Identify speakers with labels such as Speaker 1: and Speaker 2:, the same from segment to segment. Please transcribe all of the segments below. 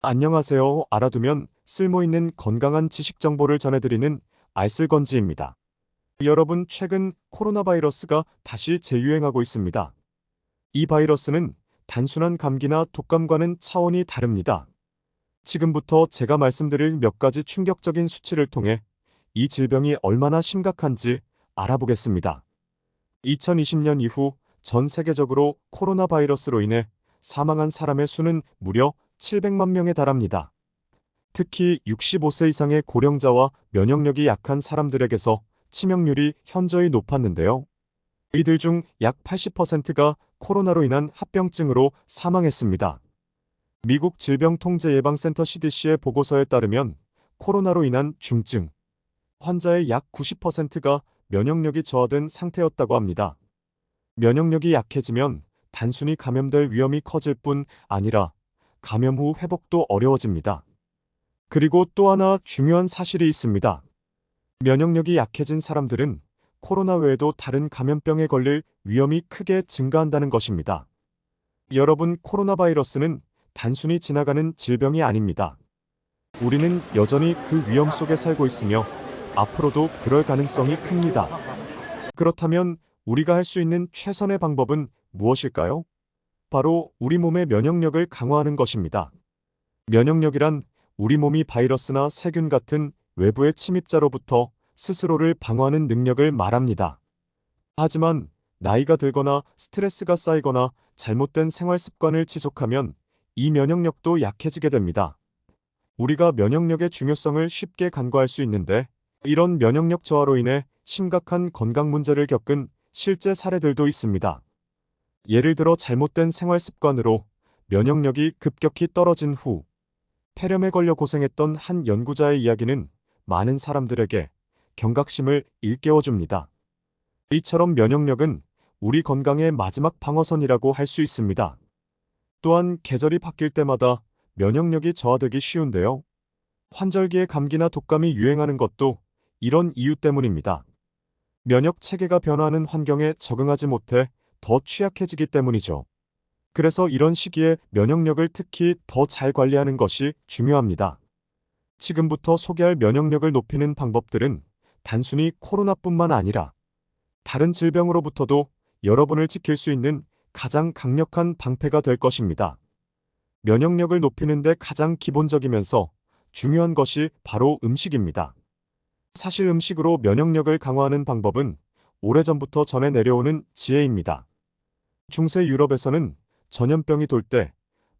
Speaker 1: 안녕하세요. 알아두면 쓸모있는 건강한 지식 정보를 전해드리는 알쓸건지입니다. 여러분, 최근 코로나 바이러스가 다시 재유행하고 있습니다. 이 바이러스는 단순한 감기나 독감과는 차원이 다릅니다. 지금부터 제가 말씀드릴 몇 가지 충격적인 수치를 통해 이 질병이 얼마나 심각한지 알아보겠습니다. 2020년 이후 전 세계적으로 코로나 바이러스로 인해 사망한 사람의 수는 무려 700만 명에 달합니다. 특히 65세 이상의 고령자와 면역력이 약한 사람들에게서 치명률이 현저히 높았는데요. 이들 중 약 80%가 코로나로 인한 합병증으로 사망했습니다. 미국 질병통제예방센터 CDC의 보고서에 따르면 코로나로 인한 중증 환자의 약 90%가 면역력이 저하된 상태였다고 합니다. 면역력이 약해지면 단순히 감염될 위험이 커질 뿐 아니라 감염 후 회복도 어려워집니다. 그리고 또 하나 중요한 사실이 있습니다. 면역력이 약해진 사람들은 코로나 외에도 다른 감염병에 걸릴 위험이 크게 증가한다는 것입니다. 여러분, 코로나 바이러스는 단순히 지나가는 질병이 아닙니다. 우리는 여전히 그 위험 속에 살고 있으며 앞으로도 그럴 가능성이 큽니다. 그렇다면 우리가 할 수 있는 최선의 방법은 무엇일까요? 바로 우리 몸의 면역력을 강화하는 것입니다. 면역력이란 우리 몸이 바이러스나 세균 같은 외부의 침입자로부터 스스로를 방어하는 능력을 말합니다. 하지만 나이가 들거나 스트레스가 쌓이거나 잘못된 생활 습관을 지속하면 이 면역력도 약해지게 됩니다. 우리가 면역력의 중요성을 쉽게 간과할 수 있는데, 이런 면역력 저하로 인해 심각한 건강 문제를 겪은 실제 사례들도 있습니다. 예를 들어 잘못된 생활 습관으로 면역력이 급격히 떨어진 후 폐렴에 걸려 고생했던 한 연구자의 이야기는 많은 사람들에게 경각심을 일깨워줍니다. 이처럼 면역력은 우리 건강의 마지막 방어선이라고 할 수 있습니다. 또한 계절이 바뀔 때마다 면역력이 저하되기 쉬운데요. 환절기에 감기나 독감이 유행하는 것도 이런 이유 때문입니다. 면역 체계가 변화하는 환경에 적응하지 못해 더 취약해지기 때문이죠. 그래서 이런 시기에 면역력을 특히 더 잘 관리하는 것이 중요합니다. 지금부터 소개할 면역력을 높이는 방법들은 단순히 코로나뿐만 아니라 다른 질병으로부터도 여러분을 지킬 수 있는 가장 강력한 방패가 될 것입니다. 면역력을 높이는 데 가장 기본적이면서 중요한 것이 바로 음식입니다. 사실 음식으로 면역력을 강화하는 방법은 오래전부터 전해 내려오는 지혜입니다. 중세 유럽에서는 전염병이 돌 때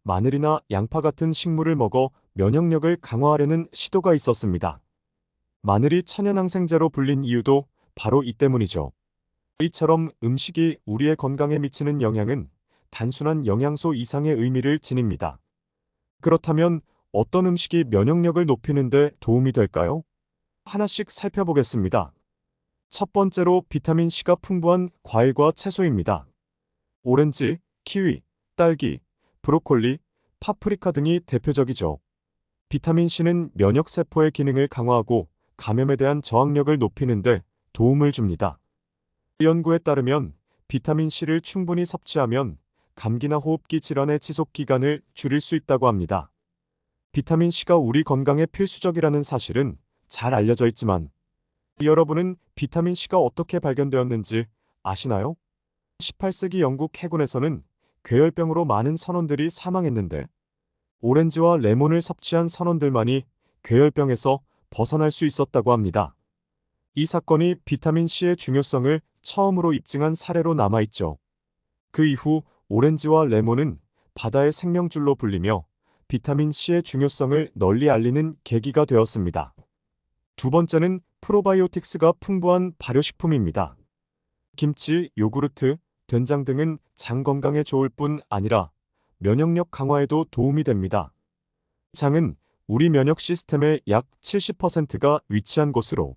Speaker 1: 마늘이나 양파 같은 식물을 먹어 면역력을 강화하려는 시도가 있었습니다. 마늘이 천연항생제로 불린 이유도 바로 이 때문이죠. 이처럼 음식이 우리의 건강에 미치는 영향은 단순한 영양소 이상의 의미를 지닙니다. 그렇다면 어떤 음식이 면역력을 높이는 데 도움이 될까요? 하나씩 살펴보겠습니다. 첫 번째로 비타민C가 풍부한 과일과 채소입니다. 오렌지, 키위, 딸기, 브로콜리, 파프리카 등이 대표적이죠. 비타민C는 면역세포의 기능을 강화하고 감염에 대한 저항력을 높이는 데 도움을 줍니다. 연구에 따르면 비타민C를 충분히 섭취하면 감기나 호흡기 질환의 지속 기간을 줄일 수 있다고 합니다. 비타민C가 우리 건강에 필수적이라는 사실은 잘 알려져 있지만, 여러분은 비타민C가 어떻게 발견되었는지 아시나요? 18세기 영국 해군에서는 괴열병으로 많은 선원들이 사망했는데, 오렌지와 레몬을 섭취한 선원들만이 괴열병에서 벗어날 수 있었다고 합니다. 이 사건이 비타민C의 중요성을 처음으로 입증한 사례로 남아있죠. 그 이후 오렌지와 레몬은 바다의 생명줄로 불리며 비타민C의 중요성을 널리 알리는 계기가 되었습니다. 두 번째는 프로바이오틱스가 풍부한 발효식품입니다. 김치, 요구르트, 된장 등은 장 건강에 좋을 뿐 아니라 면역력 강화에도 도움이 됩니다. 장은 우리 면역 시스템의 약 70%가 위치한 곳으로,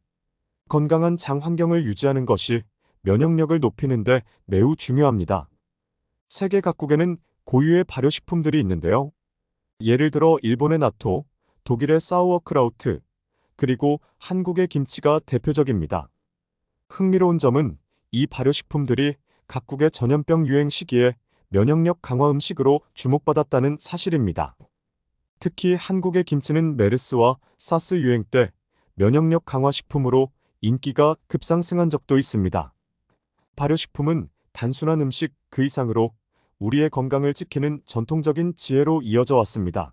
Speaker 1: 건강한 장 환경을 유지하는 것이 면역력을 높이는 데 매우 중요합니다. 세계 각국에는 고유의 발효식품들이 있는데요. 예를 들어 일본의 나토, 독일의 사우어크라우트, 그리고 한국의 김치가 대표적입니다. 흥미로운 점은 이 발효식품들이 각국의 전염병 유행 시기에 면역력 강화 음식으로 주목받았다는 사실입니다. 특히 한국의 김치는 메르스와 사스 유행 때 면역력 강화 식품으로 인기가 급상승한 적도 있습니다. 발효식품은 단순한 음식 그 이상으로 우리의 건강을 지키는 전통적인 지혜로 이어져 왔습니다.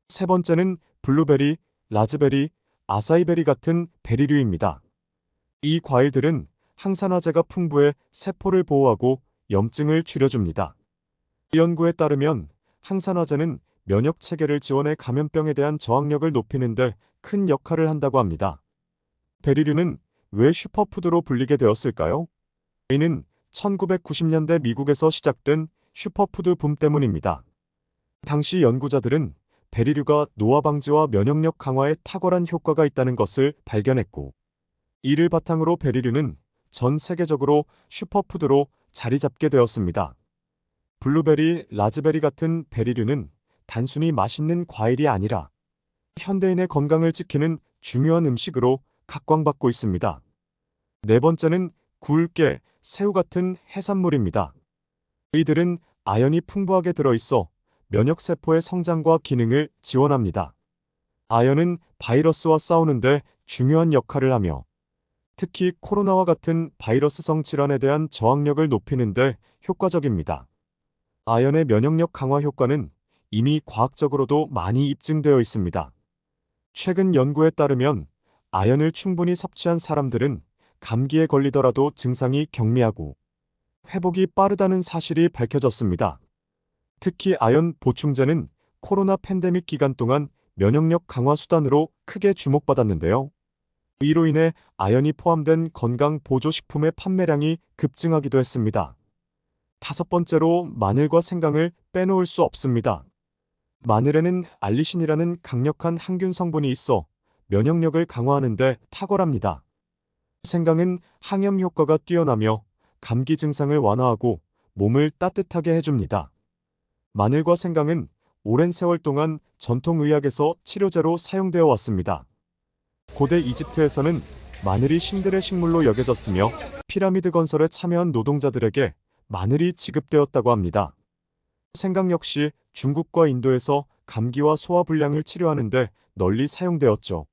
Speaker 1: 세 번째는 블루베리, 라즈베리, 아사이베리 같은 베리류입니다. 이 과일들은 항산화제가 풍부해 세포를 보호하고 염증을 줄여줍니다. 연구에 따르면 항산화제는 면역 체계를 지원해 감염병에 대한 저항력을 높이는 데 큰 역할을 한다고 합니다. 베리류는 왜 슈퍼푸드로 불리게 되었을까요? 이는 1990년대 미국에서 시작된 슈퍼푸드 붐 때문입니다. 당시 연구자들은 베리류가 노화 방지와 면역력 강화에 탁월한 효과가 있다는 것을 발견했고, 이를 바탕으로 베리류는 전 세계적으로 슈퍼푸드로 자리 잡게 되었습니다. 블루베리, 라즈베리 같은 베리류는 단순히 맛있는 과일이 아니라 현대인의 건강을 지키는 중요한 음식으로 각광받고 있습니다. 네 번째는 굴, 깨, 새우 같은 해산물입니다. 이들은 아연이 풍부하게 들어있어 면역세포의 성장과 기능을 지원합니다. 아연은 바이러스와 싸우는 데 중요한 역할을 하며 특히 코로나와 같은 바이러스성 질환에 대한 저항력을 높이는 데 효과적입니다. 아연의 면역력 강화 효과는 이미 과학적으로도 많이 입증되어 있습니다. 최근 연구에 따르면 아연을 충분히 섭취한 사람들은 감기에 걸리더라도 증상이 경미하고 회복이 빠르다는 사실이 밝혀졌습니다. 특히 아연 보충제는 코로나 팬데믹 기간 동안 면역력 강화 수단으로 크게 주목받았는데요. 이로 인해 아연이 포함된 건강 보조식품의 판매량이 급증하기도 했습니다. 다섯 번째로 마늘과 생강을 빼놓을 수 없습니다. 마늘에는 알리신이라는 강력한 항균 성분이 있어 면역력을 강화하는 데 탁월합니다. 생강은 항염 효과가 뛰어나며 감기 증상을 완화하고 몸을 따뜻하게 해줍니다. 마늘과 생강은 오랜 세월 동안 전통의학에서 치료제로 사용되어 왔습니다. 고대 이집트에서는 마늘이 신들의 식물로 여겨졌으며 피라미드 건설에 참여한 노동자들에게 마늘이 지급되었다고 합니다. 생강 역시 중국과 인도에서 감기와 소화불량을 치료하는 데 널리 사용되었죠.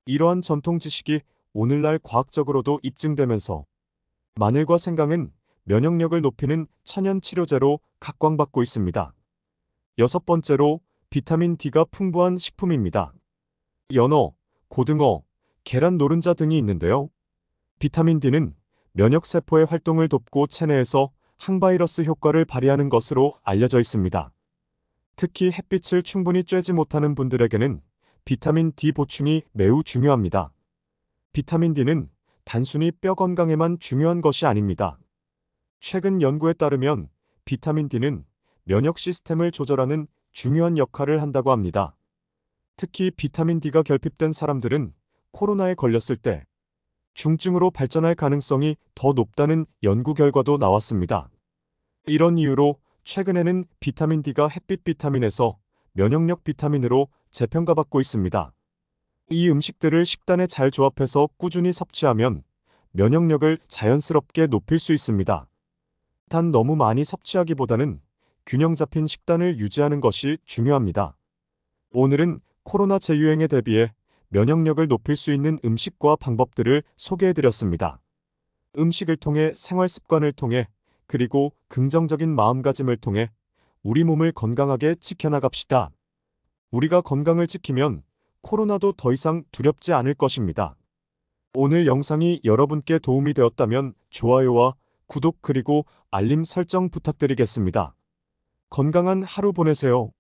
Speaker 1: 이러한 전통 지식이 오늘날 과학적으로도 입증되면서 마늘과 생강은 면역력을 높이는 천연 치료제로 각광받고 있습니다. 여섯 번째로 비타민 D가 풍부한 식품입니다. 연어, 고등어, 계란 노른자 등이 있는데요. 비타민 D는 면역세포의 활동을 돕고 체내에서 항바이러스 효과를 발휘하는 것으로 알려져 있습니다. 특히 햇빛을 충분히 쬐지 못하는 분들에게는 비타민 D 보충이 매우 중요합니다. 비타민 D는 단순히 뼈 건강에만 중요한 것이 아닙니다. 최근 연구에 따르면 비타민 D는 면역 시스템을 조절하는 중요한 역할을 한다고 합니다. 특히 비타민 D가 결핍된 사람들은 코로나에 걸렸을 때 중증으로 발전할 가능성이 더 높다는 연구 결과도 나왔습니다. 이런 이유로 최근에는 비타민 D가 햇빛 비타민에서 면역력 비타민으로 재평가받고 있습니다. 이 음식들을 식단에 잘 조합해서 꾸준히 섭취하면 면역력을 자연스럽게 높일 수 있습니다. 단 너무 많이 섭취하기보다는 균형 잡힌 식단을 유지하는 것이 중요합니다. 오늘은 코로나 재유행에 대비해 면역력을 높일 수 있는 음식과 방법들을 소개해드렸습니다. 음식을 통해 생활 습관을 통해 그리고 긍정적인 마음가짐을 통해 우리 몸을 건강하게 지켜나갑시다. 우리가 건강을 지키면 코로나도 더 이상 두렵지 않을 것입니다. 오늘 영상이 여러분께 도움이 되었다면 좋아요와 구독 그리고 알림 설정 부탁드리겠습니다. 건강한 하루 보내세요.